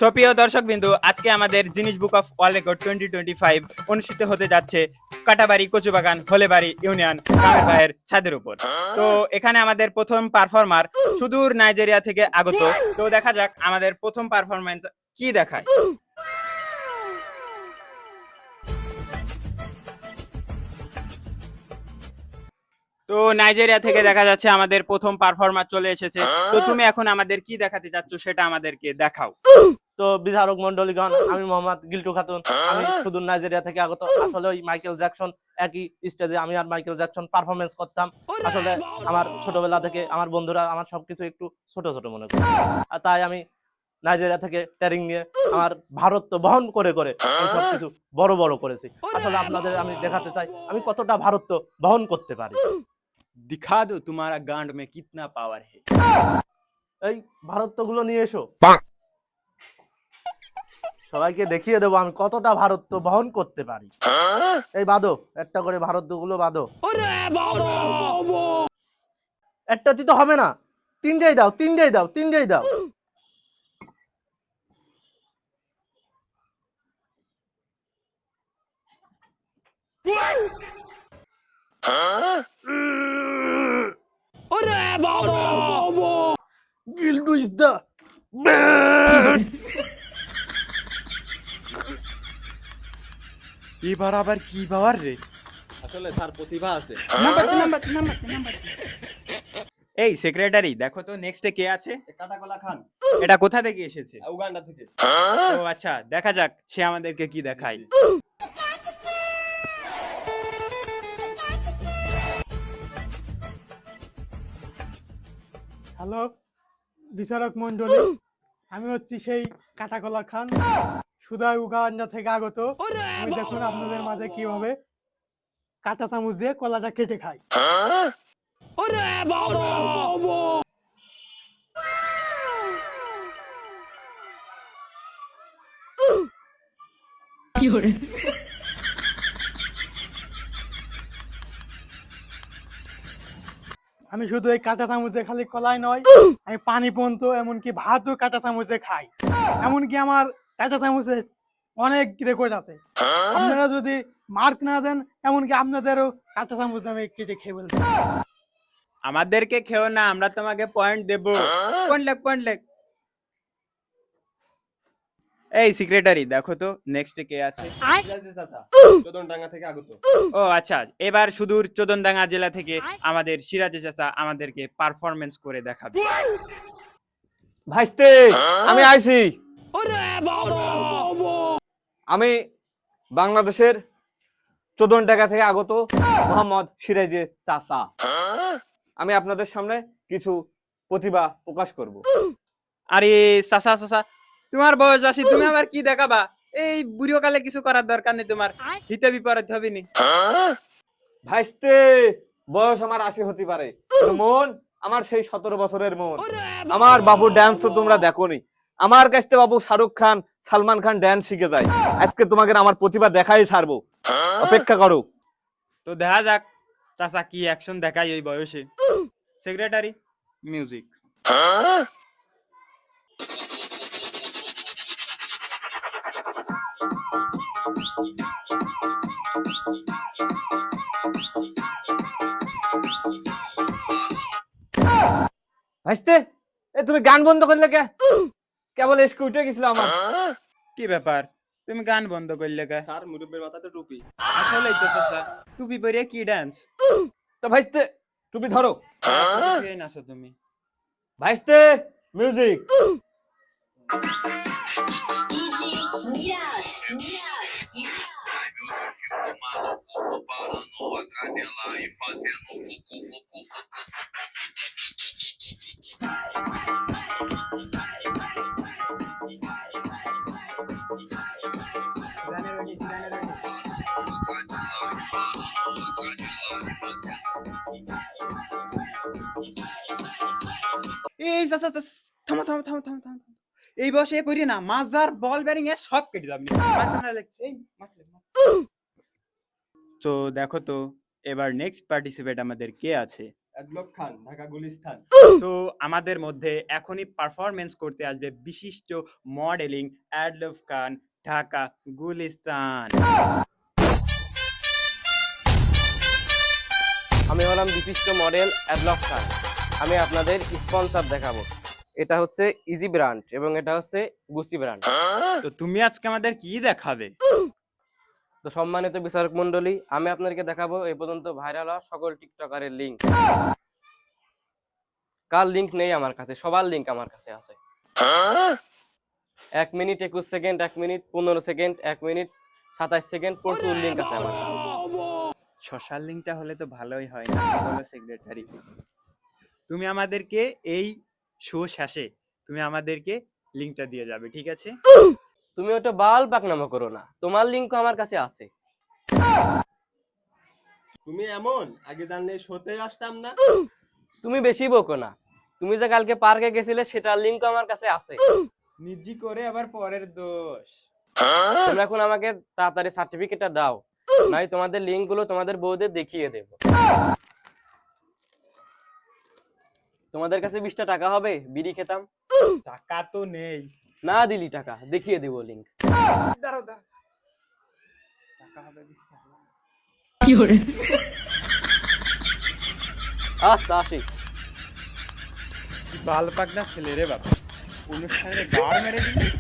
সুপ্রিয় দর্শকবৃন্দ, আজকে আমাদের জিনিস বুক অফ ওয়ার্ল্ড রেকর্ড 2025 অনুষ্ঠিত হতে যাচ্ছে কাটাবাড়ি কচুবাগান হলেবাড়ি ইউনিয়ন গ্রামের ভাইয়ের ছাদের উপর। তো এখানে আমাদের প্রথম পারফর্মার সুদূর নাইজেরিয়া থেকে আগত। তো দেখা যাক আমাদের প্রথম পারফরম্যান্স কি দেখায়। তো নাইজেরিয়া থেকে দেখা যাচ্ছে আমাদের প্রথম পারফর্মার চলে এসেছে। তো তুমি এখন আমাদের কি দেখাতে চাচ্ছ সেটা আমাদেরকে দেখাও। তো বিচারক মন্ডলীগণ, আমি মোহাম্মদ গিল্টু খাতুন, আমি সুদূর নাইজেরিয়া থেকে আগত। আসলে ওই মাইকেল জ্যাকসন একই স্টেজে আমি আর মাইকেল জ্যাকসন পারফরমেন্স করতাম। আসলে আমার ছোটবেলা থেকে আমার বন্ধুরা আমার সবকিছু একটু ছোট ছোট মনে করে, আর তাই আমি নাইজেরিয়া থেকে ট্রেনিং নিয়ে আমার ভারত বহন করে করে আমি সবকিছু বড় বড় করেছি। আসলে আপনাদের আমি দেখাতে চাই আমি কতটা ভারত বহন করতে পারি। दिखा दो तुम्हारा गांड में कितना पावर है। এই ভারত গুলো নিয়ে এসো, সবাইকে দেখিয়ে দেবো আমি কতটা ভারত বহন করতে পারি। এই বাদো, একটা করে ভারত গুলো বাদো। একটা তো হবে না, তিনটেই দাও, তিনটেই দাও, তিনটেই দাও। গিল্ডু ইজ দা এবার আবার কি পাওয়ার রে? আসলে স্যার প্রতিভা আছে। এই সেক্রেটারি, দেখো তো নেক্সটে কে আছে। কাটাকলা খান, এটা কোথা থেকে এসেছে? উগান্ডা থেকে। ও আচ্ছা, দেখা যাক সে আমাদেরকে কি দেখায়। হ্যালো বিচারক মন্ডলী, আমি হচ্ছি সেই কাটাকলা খান, সুদূর উগান্ডা থেকে আগত। আমি দেখুন আপনাদের মাঝে কিভাবে কাঁচা চামচ দিয়ে কলাটা কেটে খাই। আমি শুধু এই কাঁচা চামচে খালি কলাই নয়, আমি পানি পর্যন্ত এমনকি ভাতও কাঁচা চামচে খাই। এমনকি আমার কাঁচা চামচে অনেক রেকর্ড আছে। আপনারা যদি মার্ক না দেন, এমনকি আপনাদেরও কাঁচা চামচ আমি কেটে খেয়ে বলতে। আমাদেরকে খেও না, আমরা তোমাকে পয়েন্ট দেব। পয়েন্ট লেখ। এই সেক্রেটারি, দেখো তো নেক্সটে কে আছে। চাচা চোদনডাঙ্গা থেকে আগত। ও আচ্ছা, এবার সুদূর চোদনডাঙ্গা জেলা থেকে আমাদের সিরাজে চাচা আমাদেরকে পারফরমেন্স করে দেখাবে। ভাইস্তে, আমি আইছি। আমি বাংলাদেশের চোদনডাঙ্গা থেকে আগত মোহাম্মদ সিরাজে চাচা। আমি আপনাদের সামনে কিছু প্রতিভা প্রকাশ করব। আরে চাচা, তোমার বয়স আসি, তুমি আবার কি দেখাবা? এই বুড়িও কালে কিছু করার দরকার নেই, তোমার হিতে বিপরীত হবে নি। ভাইস্তে, বয়স আমার 80 হতে পারে, মন আমার সেই 17 বছরের মন। আমার বাবু ড্যান্স তো তোমরা দেখোনি, আমার কাছ থেকে বাবু শাহরুখ খান, সালমান খান ড্যান্স শিখে যায়। আজকে তোমাকে আমার প্রতিভা দেখাই ছাড়বো, অপেক্ষা করো। তো দেখা যাক চাচা কি অ্যাকশন দেখায় এই বয়সে। Secretary, music. ভাইস্তে, তুমি গান বন্ধ করলে কে? কেবল এসকে উঠে গেছিল আমার। কি ব্যাপার, তুমি গান বন্ধ করলে কে? স্যার মুরব্বের মাথাতে টুপি। আসলেই তো চাচা, টুপি পরে কি ডান্স? তো ভাইস্তে টুপি ধরো। টুপি নাচো তুমি। ভাইস্তে, মিউজিক। এই চাচা, থামো। এই বয়সে করি না, মাজার বল ব্যারিং এ সব কেটে যাবে। তো দেখো তো এবার নেক্সট পার্টিসিপেট আমাদের কে আছে। অ্যাডলক খান, ঢাকা গুলিস্তান। তো আমাদের মধ্যে এখনই পারফরমেন্স করতে আসবে বিশিষ্ট মডেলিং অ্যাডলফ খান, ঢাকা গুলিস্তান। আমি হলাম বিশিষ্ট মডেল অ্যাডলফ খান। আমি আপনাদের স্পন্সর দেখাবো। এটা হচ্ছে ইজি ব্র্যান্ড এবং এটা হচ্ছে গুচি ব্র্যান্ড। তো তুমি আজকে আমাদের কি দেখাবে? তো সম্মানিত বিচারক মণ্ডলী, আমি আপনাদেরকে দেখাবো এই পর্যন্ত ভাইরাল হওয়া সকল টিকটকারের লিংক। কার লিংক নেই আমার কাছে? সবার লিংক আমার কাছে আছে। 1 minute 21 second, 1 minute 15 second, 1 minute 27 second, প্রচুর লিংক আছে আমার কাছে। সোশ্যাল লিঙ্কটা হলে তো ভালোই হয় না, বলো সেক্রেটারি। তুমি আমাদেরকে এই শো শেষে তুমি আমাদেরকে লিঙ্কটা দিয়ে যাবে, ঠিক আছে? তুমি ওটা বাল পাকনামো করো না, তোমার লিংকও আমার কাছে আছে। তুমি এমন, আগে জানলে শোতে আসতাম না। তুমি বেশি বকো না। তুমি যে কালকে পার্কে গেছিলে সেটার লিংকও আমার কাছে আছে। নিজি করে আবার পরের দোষ। তোমরা এখন আমাকে তাড়াতাড়ি সার্টিফিকেটটা দাও, নাই তোমাদের লিংক গুলো তোমাদের বউদের দেখিয়ে দেব। তোমাদের কাছে 20টা টাকা হবে, বিড়ি খেতাম। টাকা তো নেই। না দিলি টাকা, দেখিয়ে দেব লিংক। দাঁড়াও দাঁড়াও, টাকা হবে 20 টাকা। আচ্ছা আসি। বাল পাকনা ছেলে রে বাবা, অনুষ্ঠানের গাড় মেরে দিই।